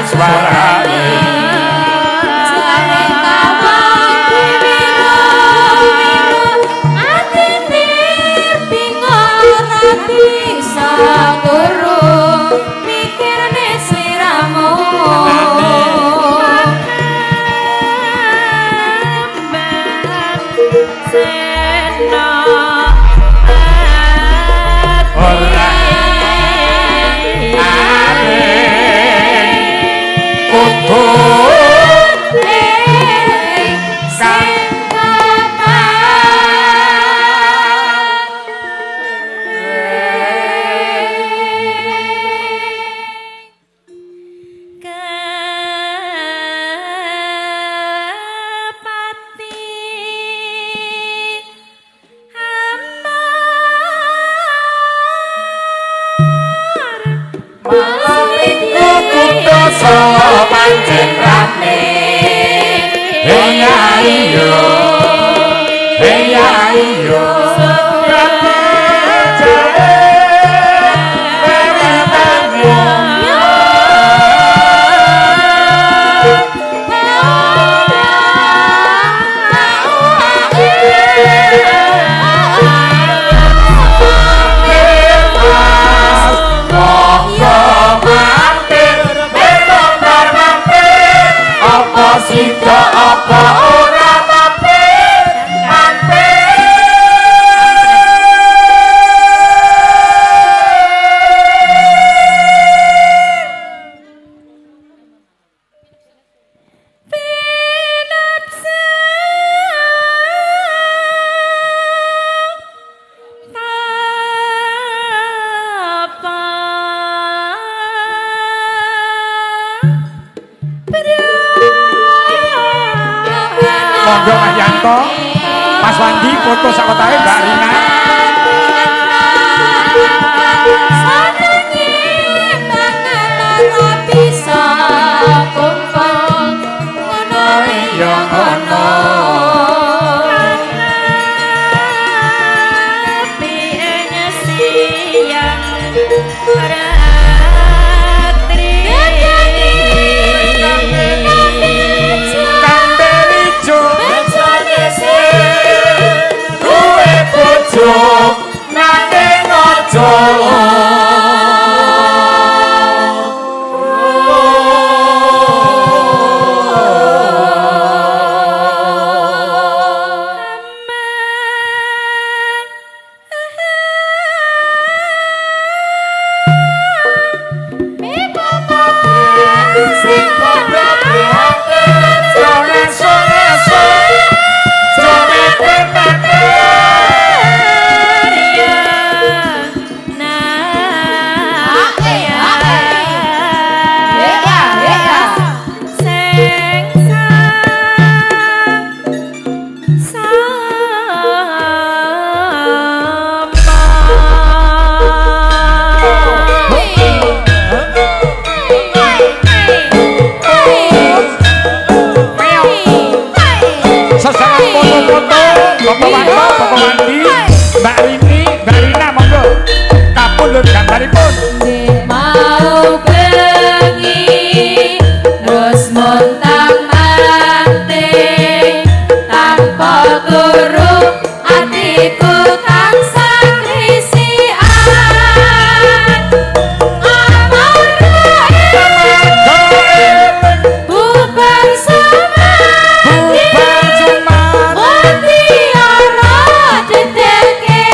suarane pancen rame hey ayo sida apa ora mampir Monggo Mas Yanto, Mas Wandi foto sakotahe Mbak Rina. Bisa kumpul ngono ya ngono. Piye siang nanging aja Bapak Wandi, Mbak Rini, Mbak Rina, monggo kapundhut gambaripun. Mau bengi terus montang-manting tanpa turu atiku tansah krisian bubar sama bubar cuma mutiara dedelke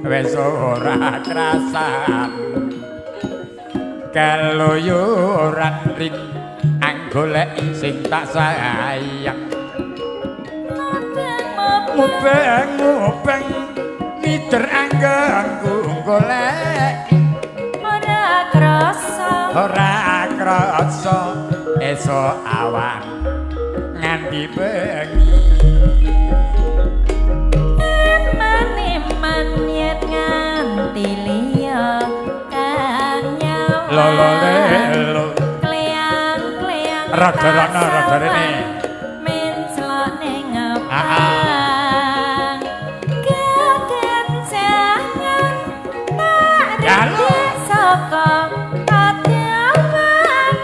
wis ora krasan keluyuran rin anggolek sing tak sayang mubeng mider anggangku golek ora krasa esuk awan nganti bengi Manit nganti liya kang nyawa lolo kleang-kleang rada-rada rada-rene mencelok ning ngepang kekencangan tak rek saka kadiawan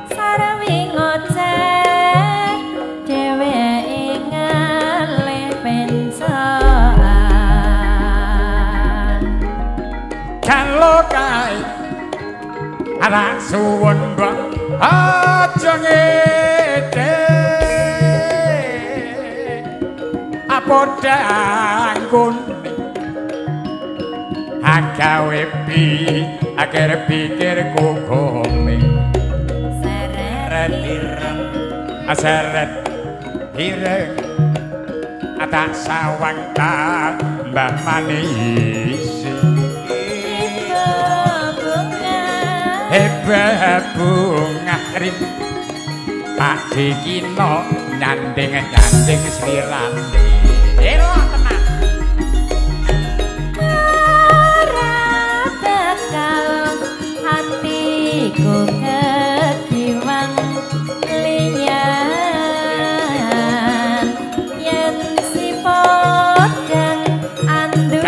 sarwi ngoceh dheweke ngalih pensoan kalau kae anak suwun bang aja ngete apa dangkun agawe pi akhir pikirku komeng seret ireng atak sawang tambah manis hebat bunga rim Pak Dikino nyanding slirane elo tenan ora bakal hatiku kediwang liyan yen si podang anduk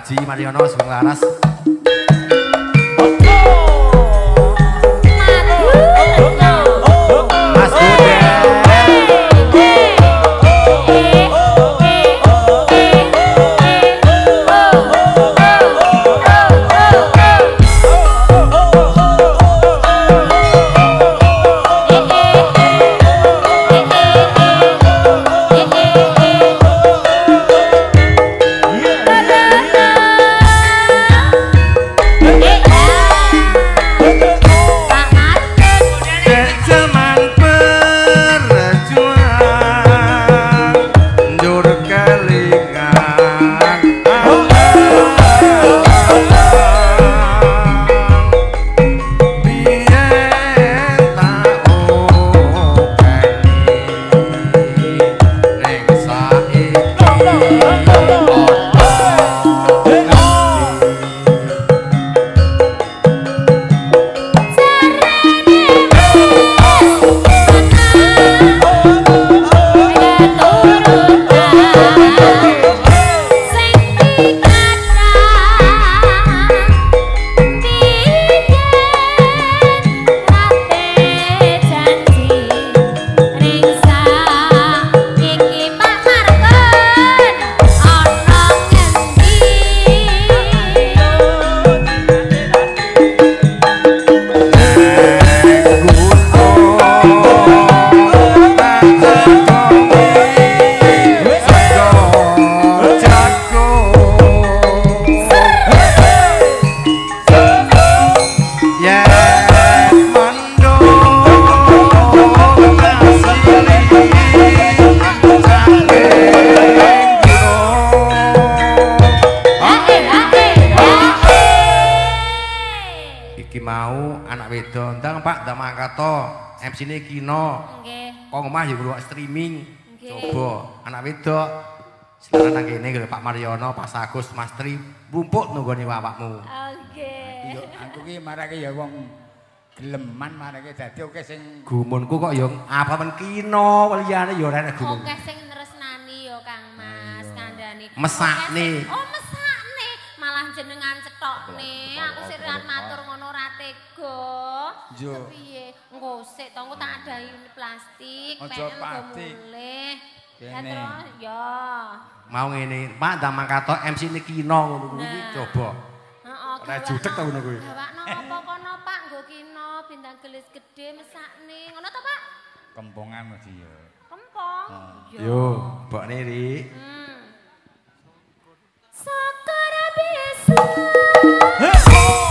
Haji Mariono Sugeng Laras. Mas MC ini Kino, kok ngomah ya ngeluak streaming, coba anak wedok, silakan nang kene Pak Mariono, Pak Sagus, Mas Tri, bumpuk nunggoni awakmu. Oke. Aku ki marake ya wong geleman marake dadi oke sing gumunku kok ya apa men Kino liyane ya ora gumun. Oke sing nresnani ya Kang Mas, kandhani. Mesakne. Oh, mesakne, malah jenengan cetokne. Aku sik matur ngono ora tega. Yo. Piye? Engko sik to engko tak adahi plastik, Aja plastik. mulih. Ya Kene. terus ya. Mau ngene, Pak ndamang katok MC ini Kino ngono kuwi coba. Heeh. Ora jutek ta ngono kuwi. Gawakno apa kono Pak, nggo kino bintang gelis gedhe mesakne. Ngono to Pak? kempongan mesti ya. Kempong. Yo, mbok Niri. Sakar bisa. Matu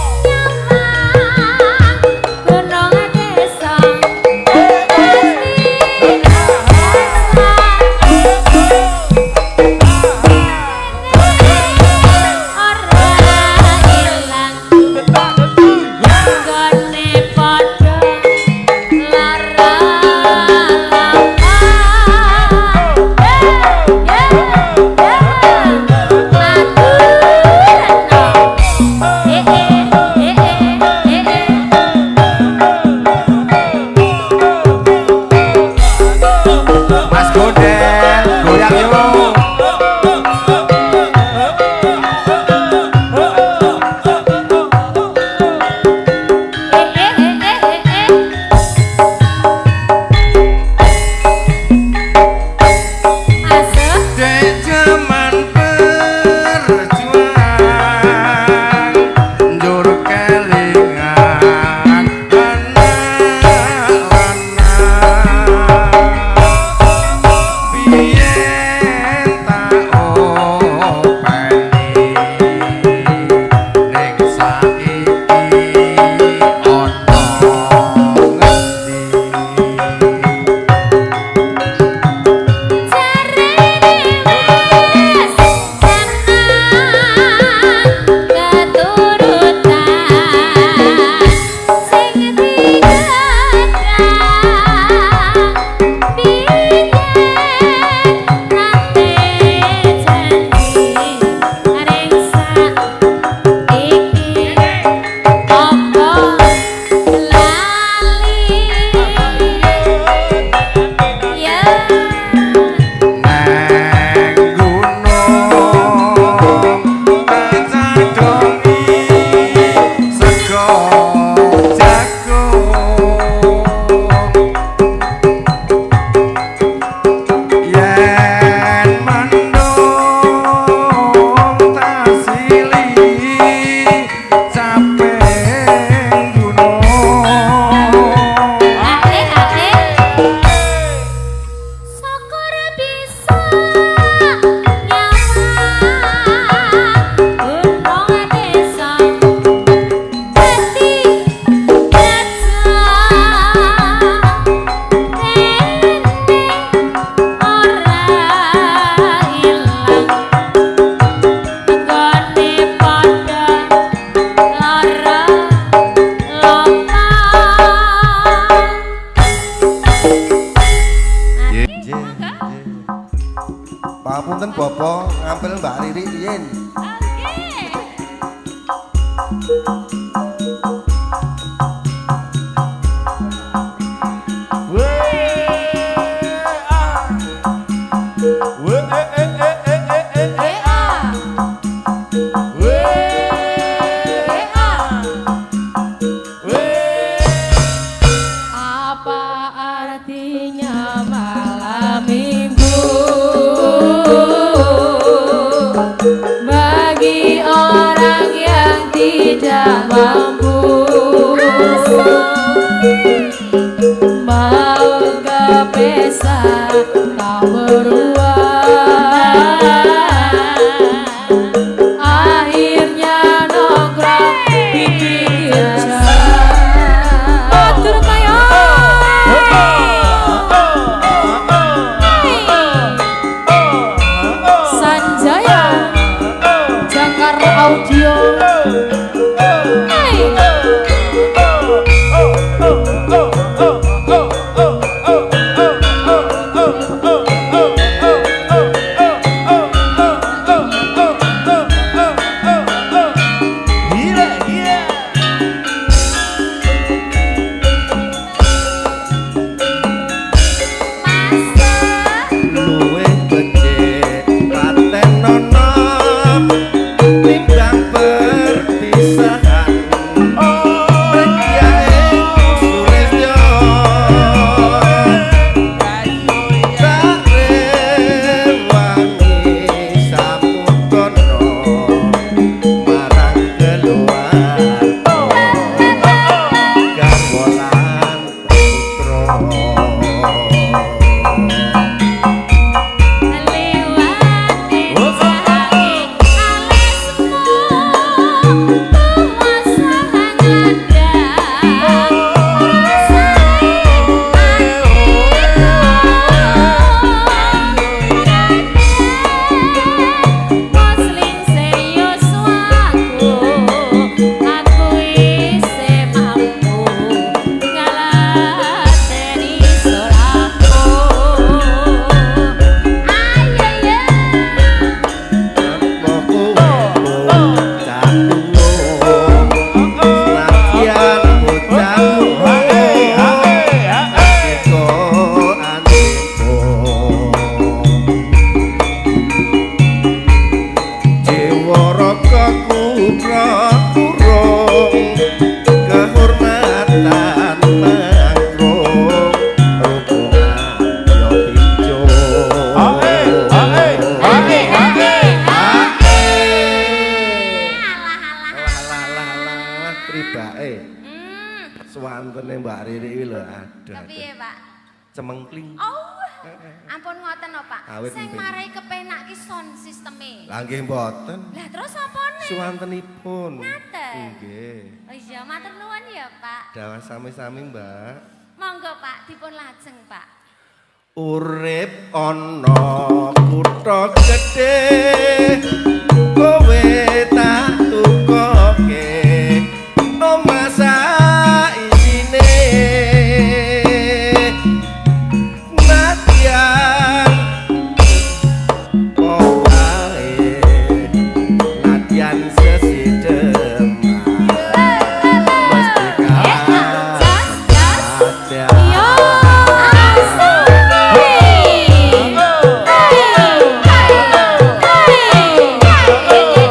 wonten Bapak ngampil Mbak Riri riyin. Tidak mampu mau ke pesta tak beruang, akhirnya nongkrong di pinggir jalan. Atur kaya Sanjaya Jakarta Audio. Swantene Mbak Riri iki lho, aduh. Kepiye, Pak? Cemengkling. Oh, ampun ngoten lho, Pak. Awit Sing emping. marai kepenak ki sound sisteme. Lah nggih mboten. Lah terus apane? Swantenipun. Ngaten. Nggih. Oh iya, matur nuwun ya, Pak. Dawuh sami-sami, Mbak. Monggo, Pak, dipun lajeng, Pak. Urip ana kutha gedhe kowe tak tukoke omah saisine nadyan wae nadyan sesidem mesti ada Hey!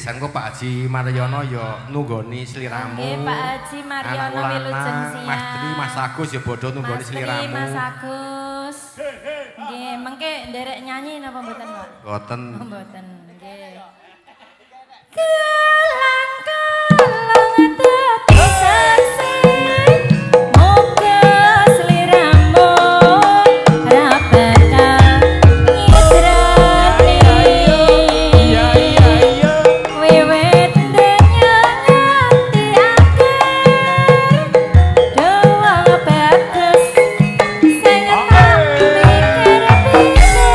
besan kok Pak Haji Mariono ya nunggoni sliramu. Nggih Pak Haji Mariono wilujeng siang. Mas Tri, Mas Agus ya bodho nunggoni sliramu. Mas Agus. Nggih, mengke nderek nyanyi napa mboten, Pak? Mboten. Oh, mboten. Nggih. Kelang-kelang dadi saksi. Moga sliramu ra bakal ngidrani. Wiwit donya nganti akhir. Doang bagus sing tak pikir pikir.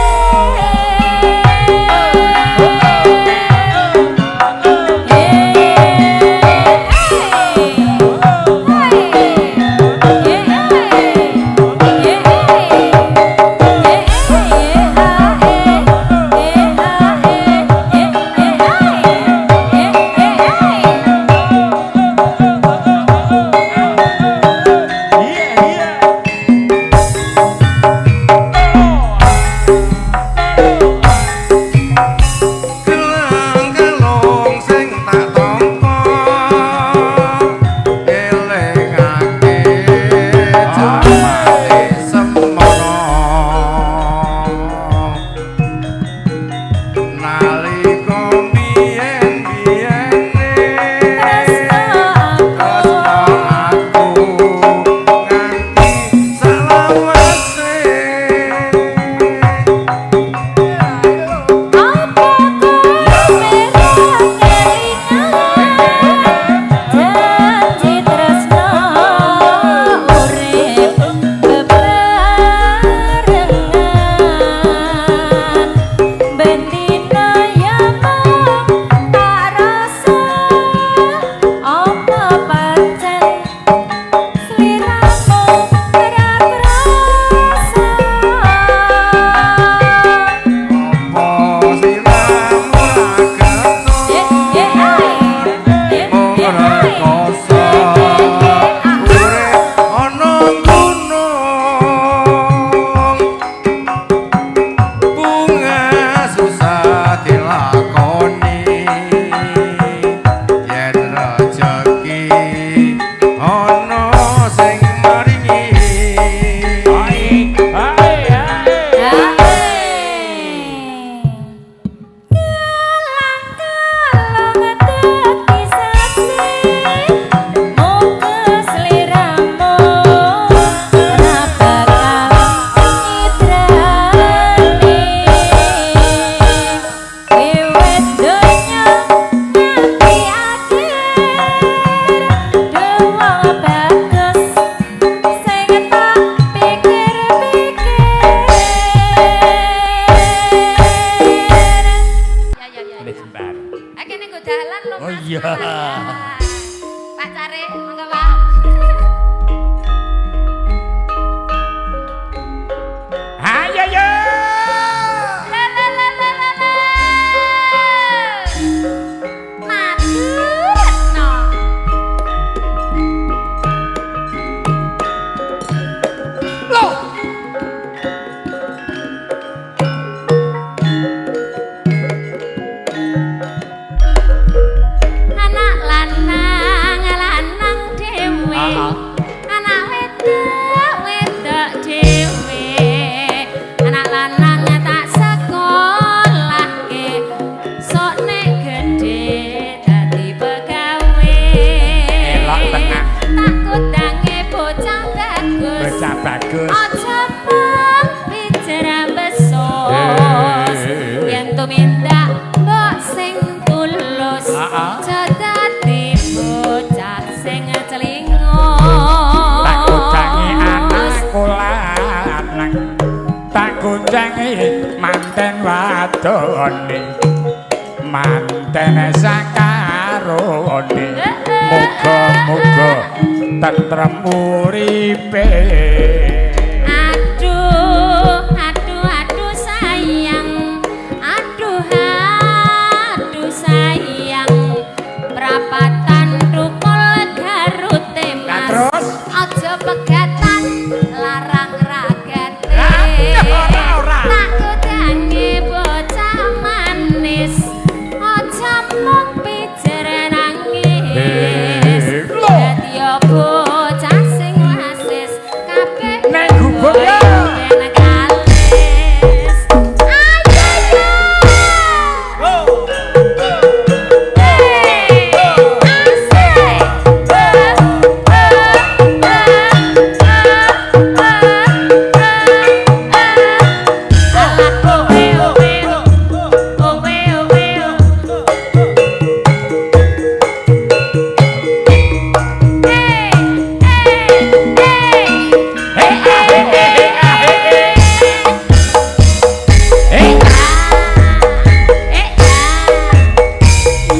sayangi manten wadone manten sakarone muga-muga tentrem uripe Aduh, aduh, aduh sayang, aduh, aduh sayang, perapatan tukul garute mas. Terus? Aja pegatan, larang ragate. Ora. Tak kudangi bocah manis, aja mung pijer nangis. Dadi bocah sing lasis, kabeh Neng gubuk ya. ben kalis. Ayo yo. Hey, asik. Alah kowe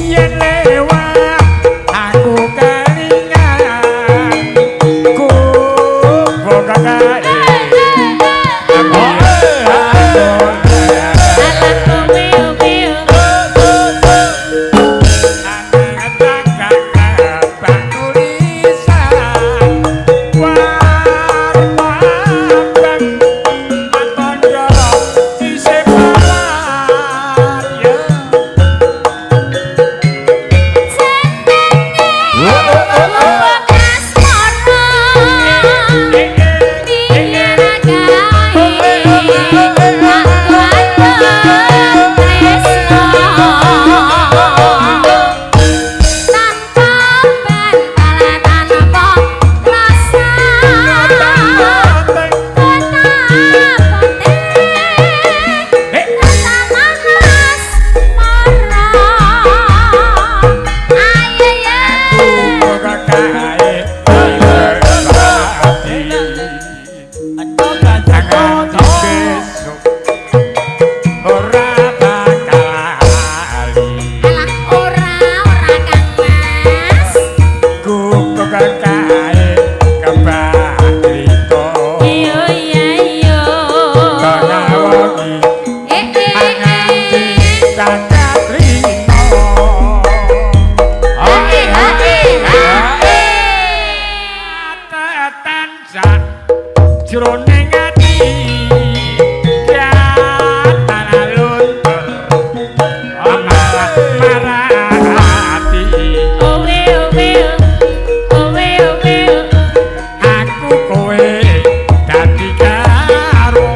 yen lewat aku kelingan gubuk kakae jroning ati katan luntur marati aku kowe dadi karo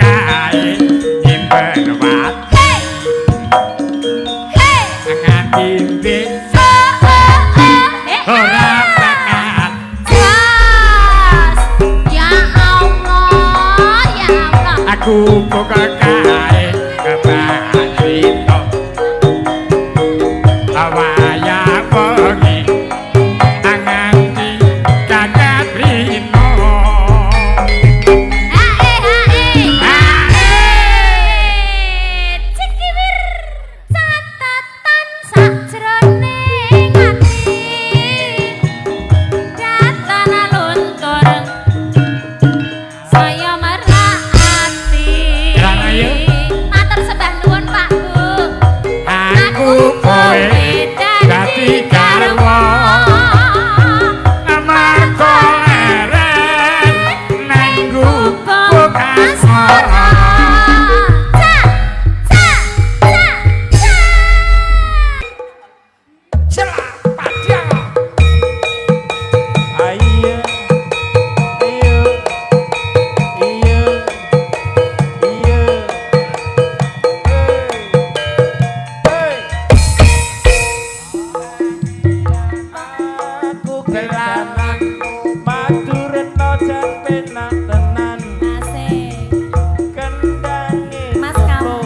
kae nyimpen wat nganti bisa ora bakal jas ya Allah ya Allah aku pokok kae kebalito awaya bengi nganti kaget rino cikibir catatan sakjroning ati datana luntur saya merhati Ranayu. matur sembah nuwun Pak Bu aku kowe dadi garwa amarga leren nang gubuk asmara Mas kamu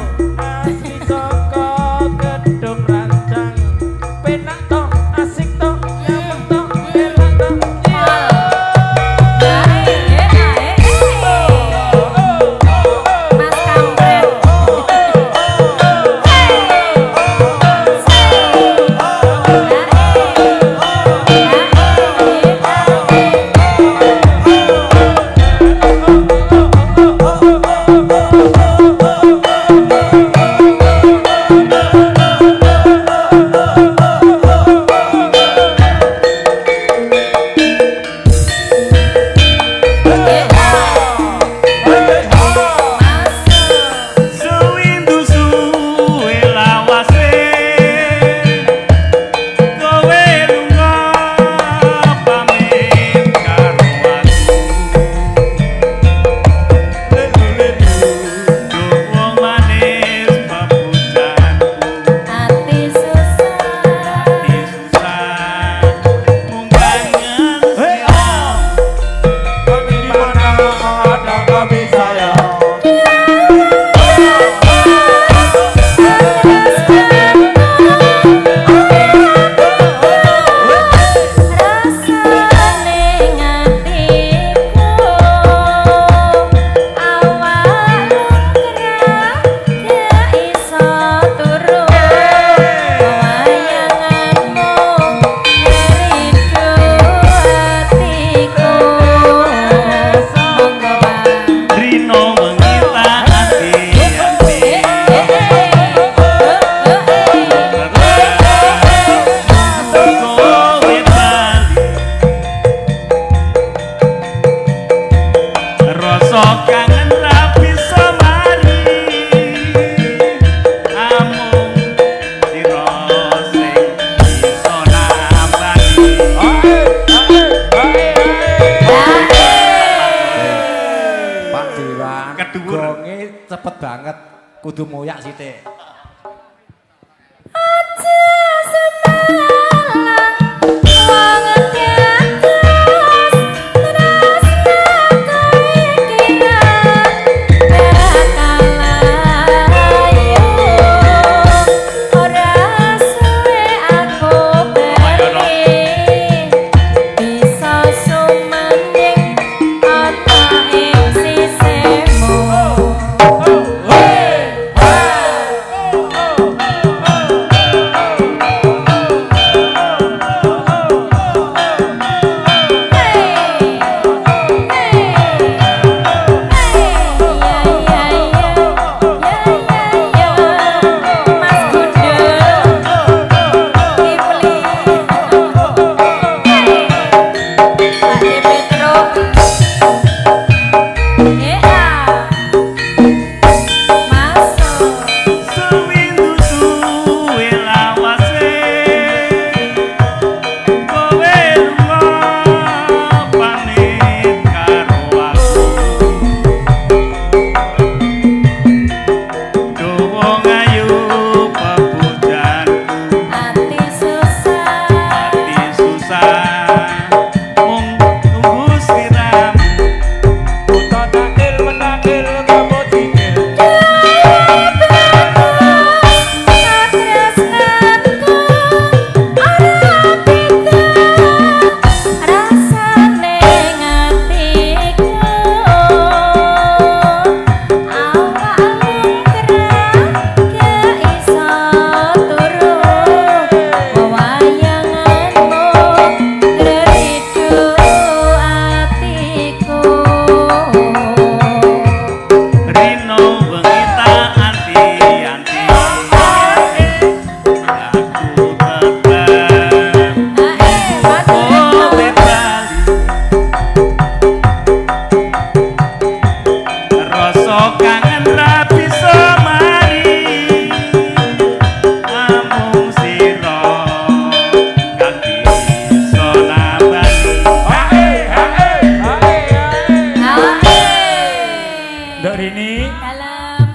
Mas Kamret Suwindu suwe lawase kowe lunga pamit karo aku lelu-lelu wong manis papujanku ati susah ati susah mung kangen di mana ada kami sayang rasane ngatiku awak gerah gak iso turu wayanganmu ngeridu hatiku monggo Bang Rino mengira hati-hati kowe bali rasa kangen ra bisa mari amung sira sing bisa nambani Pak Dewan Kedhuwur. gonge cepet banget kudu moyak sithik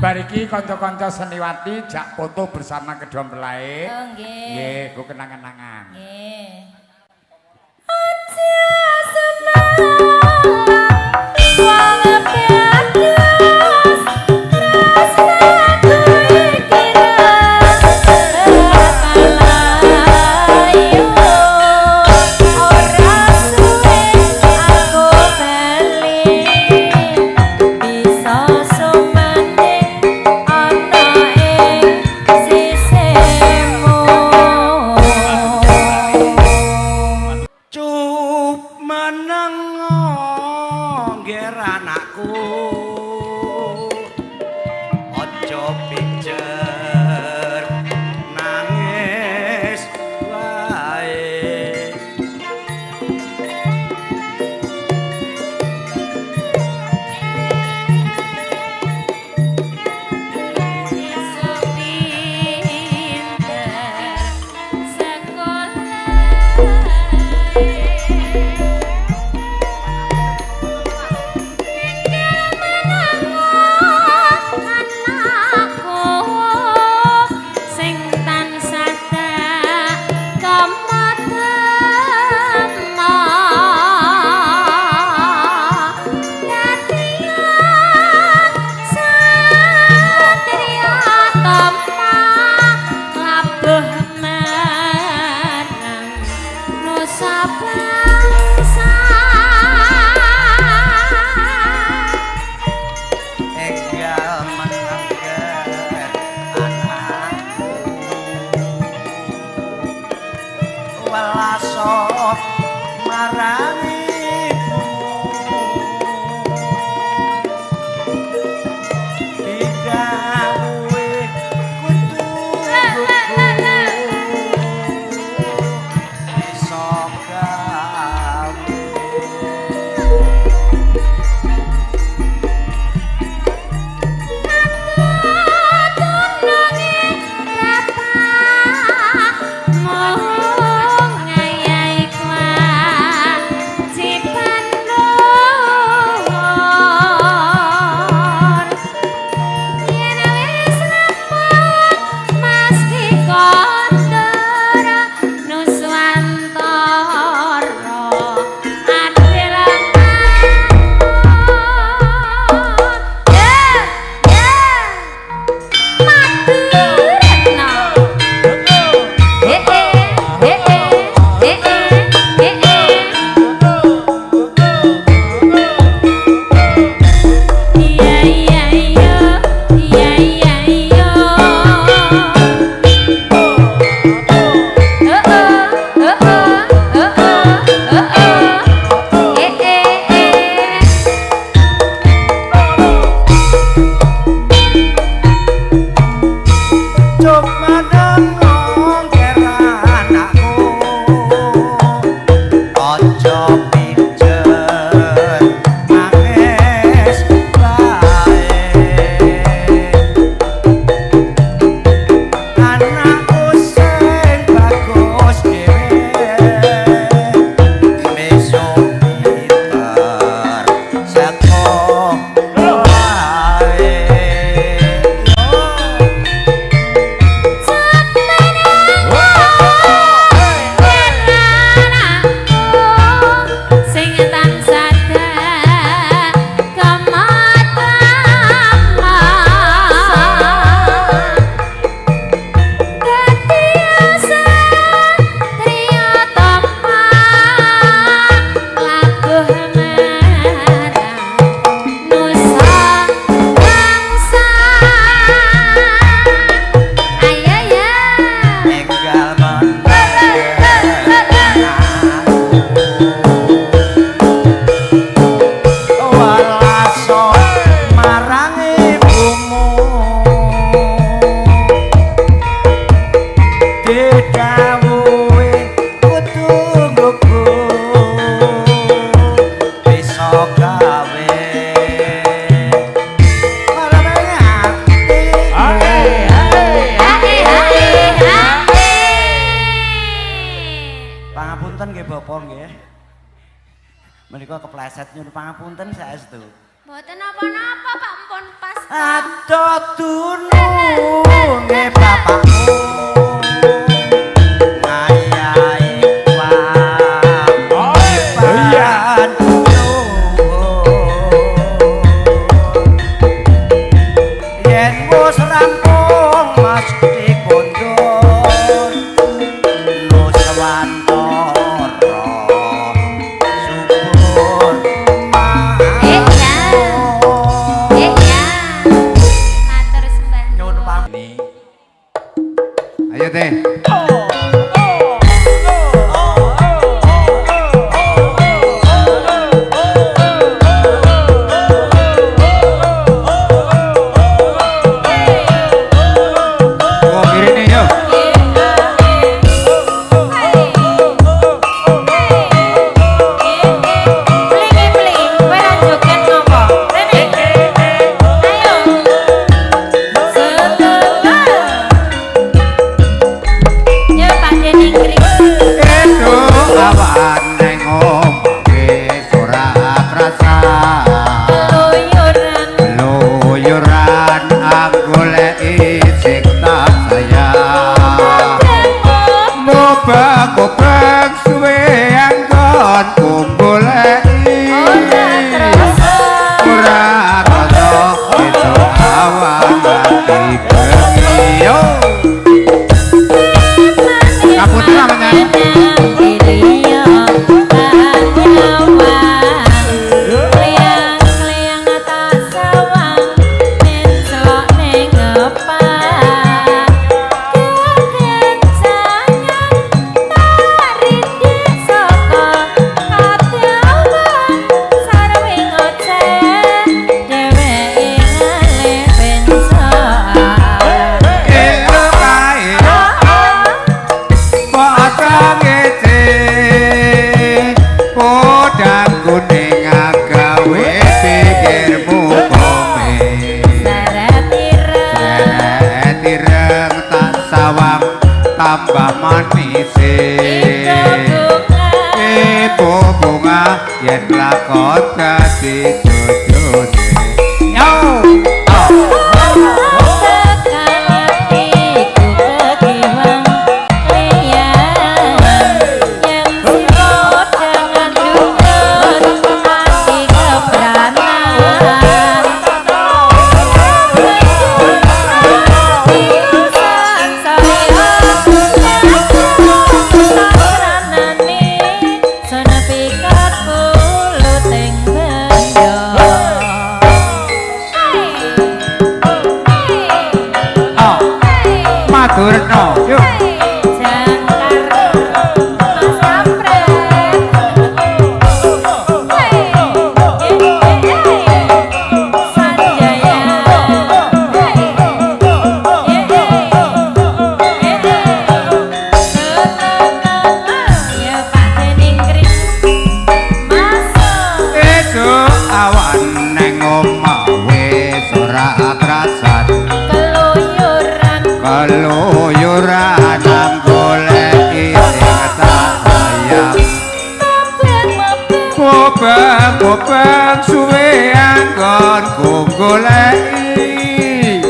Bariki kanca-kanca seniwati jak foto bersama kedua mempelai. Oh nggih. Nggih, go kenang-kenangan. Nggih. Cup meneng apa nggih? Menika kepleset nyuwun pangapunten saestu. Mboten napa-napa Pak mpun pas. Adoh dununge bapakmu. Ngayahi iya. yen wis rampung Mas dikondhon Nuswantara subur Matur sembah. nyuwun pamit. Ayo teh. Bobang suwe anggon kumbuleki ora kaya itu awan ati bengi yo kaputra menyang tambah manis bunga yen lakon dadi jojone yo Maturno yuk keluyuran goleki sing tak sayang bobang suwe anggon ku goleki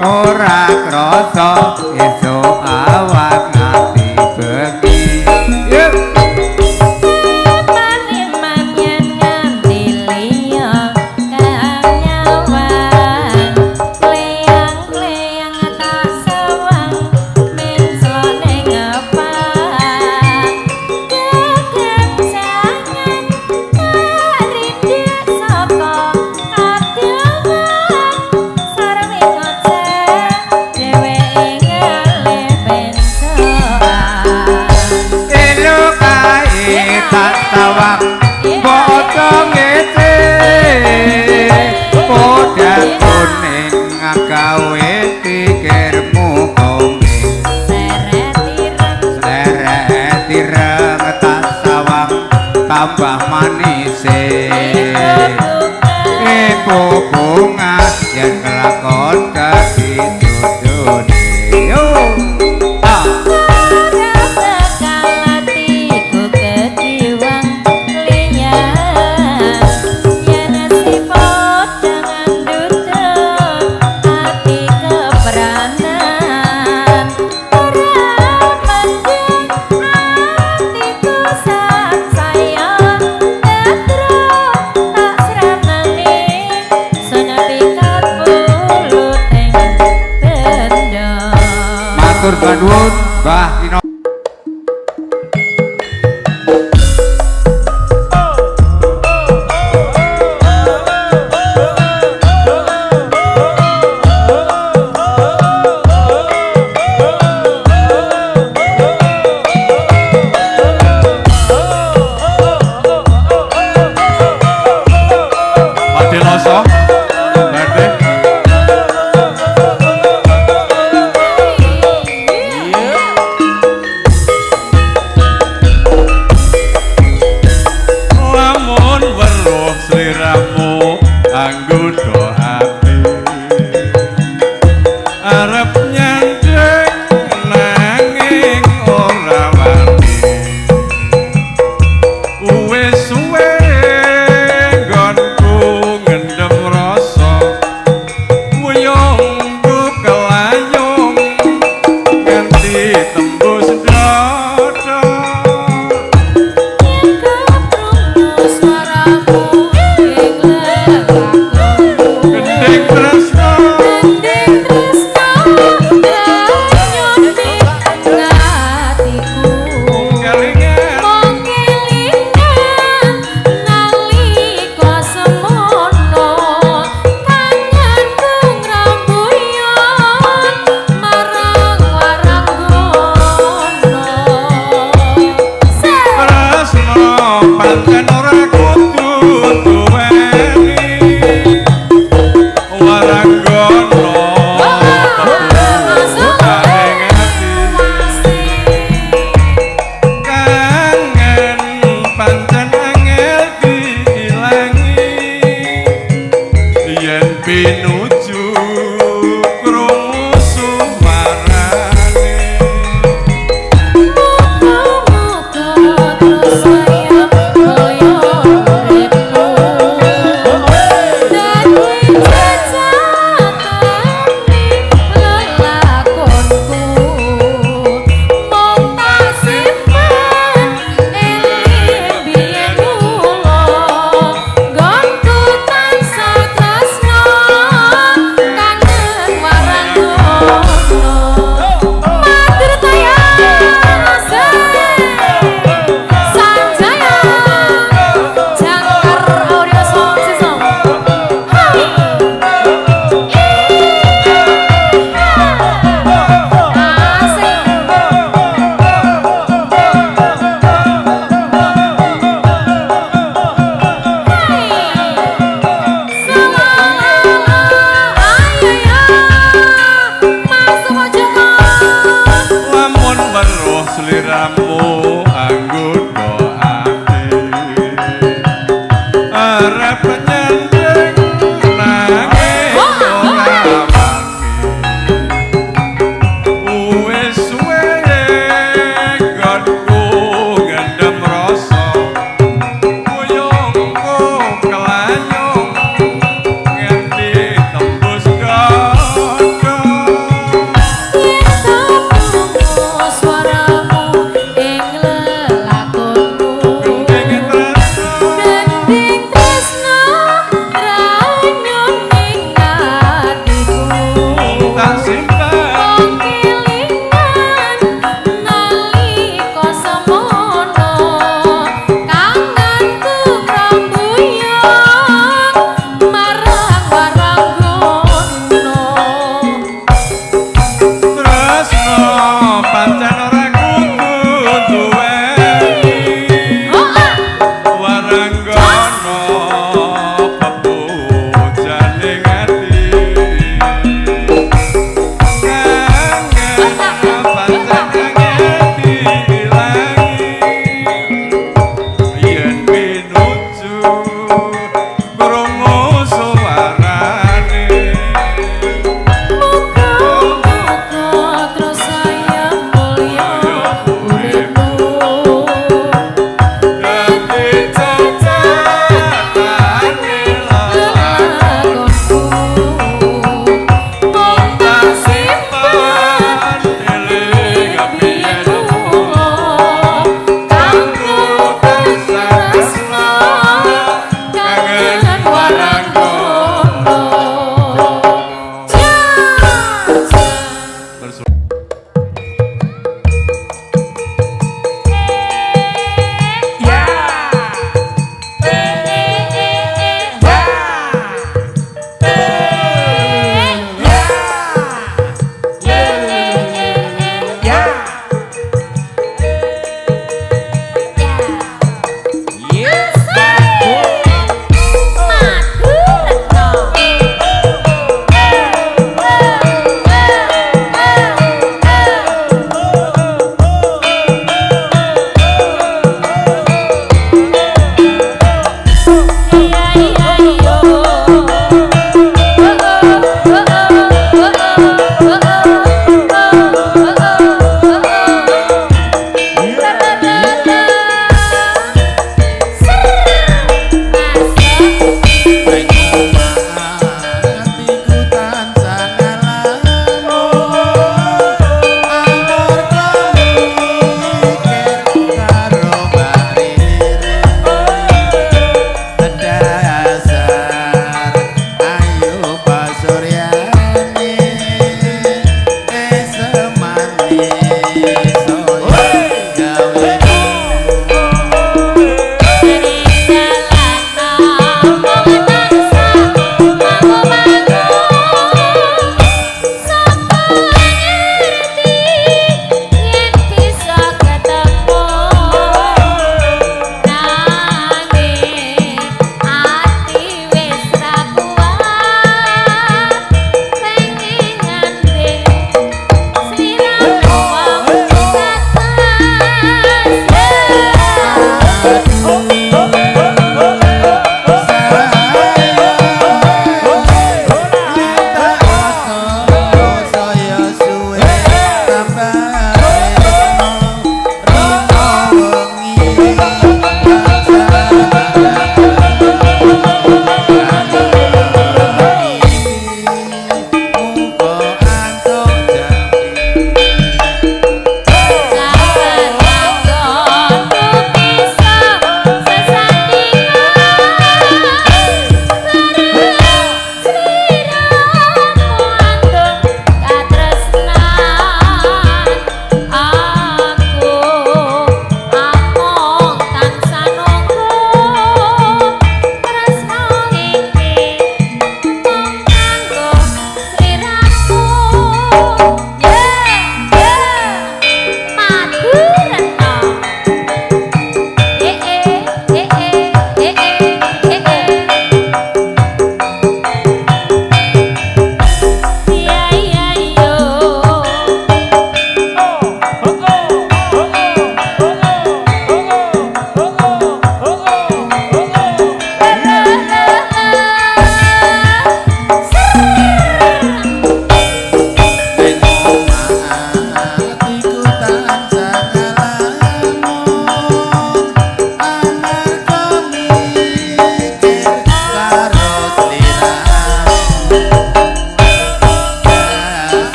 ora krasa esuk awan ati bengi tawang potong ngece podang kuning gawe pikirmu komeng seret ireng tak sawang tambah manis bunga yen kelakon dadi jodone yo matur nuwun Mbah Kino. Adeloso, Bande.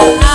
Ayo